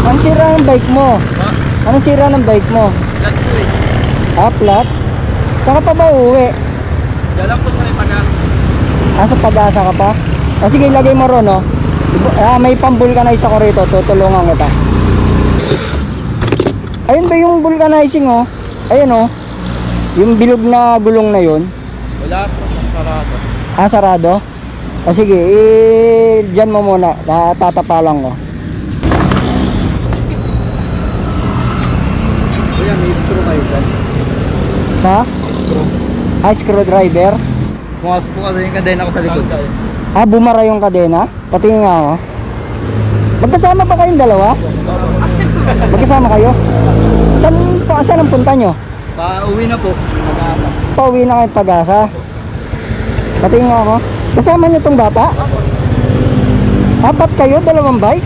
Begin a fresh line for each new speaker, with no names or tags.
Anong sira ng bike mo?
Ha?
Anong sira ng bike mo?
Flat po eh.
Ah, flat? Saan ka pa ba uuwi?
Diyan lang po sa may pag-asa.
Ah, sa Pag-asa ka pa? O sige, ilagay mo ron, no? May pang-vulcanize ako rito. Tutulungan kita. Ayun ba yung vulcanizing, oh? Ayun, oh. Yung bilog na gulong na yun.
Wala po, sarado.
Ah, sarado? O sige, dyan mo muna. Tatapalan ko.
Kuya, may screw kayo dyan.
Ha?
Screw.
Ah, screwdriver?
Bukas po kasi yung kadena ko sa likod.
Ah, bumara yung kadena? Patingin nga ako. Magkasama ba kayong dalawa? Magkasama kayo? Saan ang punta nyo?
Pa-uwi na po. Pag-asa.
Pauwi na kayong Pag-asa. Patingin nga ako. Kasama nyo tong bata? Apat kayo? Dalawang bike?